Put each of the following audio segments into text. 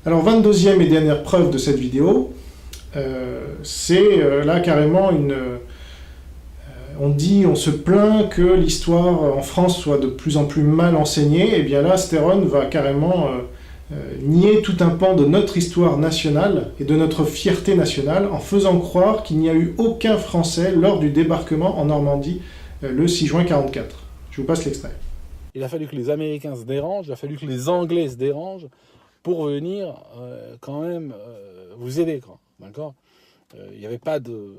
Alors, 22e et dernière preuve de cette vidéo, c'est là carrément on se plaint que l'histoire en France soit de plus en plus mal enseignée, et bien là, Stéron va carrément nier tout un pan de notre histoire nationale et de notre fierté nationale en faisant croire qu'il n'y a eu aucun Français lors du débarquement en Normandie le 6 juin 1944. Je vous passe l'extrait. Il a fallu que les Américains se dérangent, il a fallu que les Anglais se dérangent pour venir quand même vous aider, quoi. D'accord ? Il n'y avait pas de...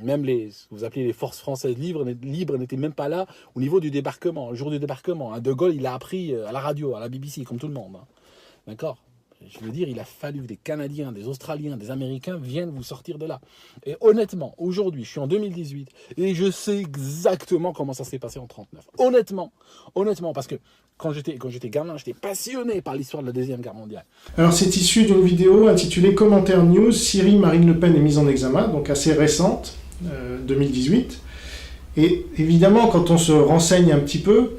Même ce que vous appelez les forces françaises libres n'étaient même pas là au niveau du débarquement, le jour du débarquement. Hein. De Gaulle, il l'a appris à la radio, à la BBC, comme tout le monde. Hein. D'accord ? Je veux dire, il a fallu que des Canadiens, des Australiens, des Américains viennent vous sortir de là. Et honnêtement, aujourd'hui, je suis en 2018 et je sais exactement comment ça s'est passé en 1939. Honnêtement, parce que quand j'étais gamin, j'étais passionné par l'histoire de la Deuxième Guerre mondiale. Alors, c'est issu d'une vidéo intitulée Commentaire News, Syrie, Marine Le Pen est mise en examen, donc assez récente, 2018. Et évidemment, quand on se renseigne un petit peu,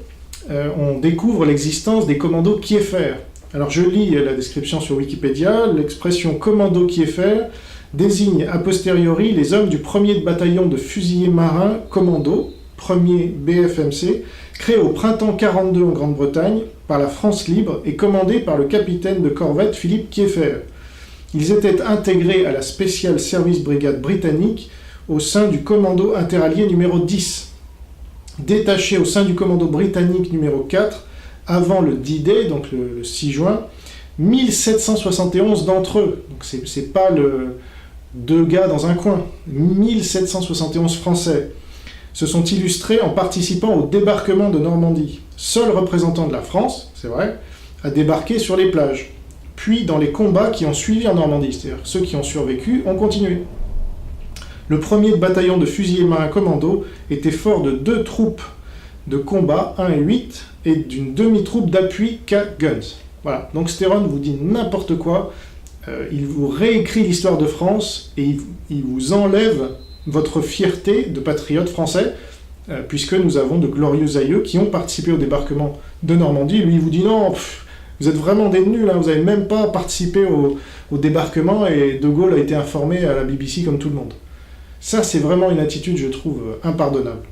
on découvre l'existence des commandos Kieffer. Alors je lis la description sur Wikipédia, l'expression commando Kieffer désigne a posteriori les hommes du 1er bataillon de fusiliers marins commando, 1er BFMC, créé au printemps 42 en Grande-Bretagne par la France libre et commandé par le capitaine de corvette Philippe Kieffer. Ils étaient intégrés à la Special Service Brigade britannique au sein du commando interallié numéro 10, détachés au sein du commando britannique numéro 4 avant le D-Day, donc le 6 juin, 1771 d'entre eux. Donc c'est pas deux gars dans un coin. 1771 Français se sont illustrés en participant au débarquement de Normandie. Seul représentant de la France, c'est vrai, a débarqué sur les plages. Puis dans les combats qui ont suivi en Normandie, c'est-à-dire ceux qui ont survécu, ont continué. Le 1er bataillon de fusiliers marins commando était fort de 2 troupes de combat, 1 et 8, et d'une demi-troupe d'appui K-Guns. Voilà, donc Stéron vous dit n'importe quoi, il vous réécrit l'histoire de France, et il vous enlève votre fierté de patriote français, puisque nous avons de glorieux aïeux qui ont participé au débarquement de Normandie. Lui, il vous dit non, vous êtes vraiment des nuls, hein, vous n'avez même pas participé au débarquement, et De Gaulle a été informé à la BBC comme tout le monde. Ça, c'est vraiment une attitude, je trouve, impardonnable.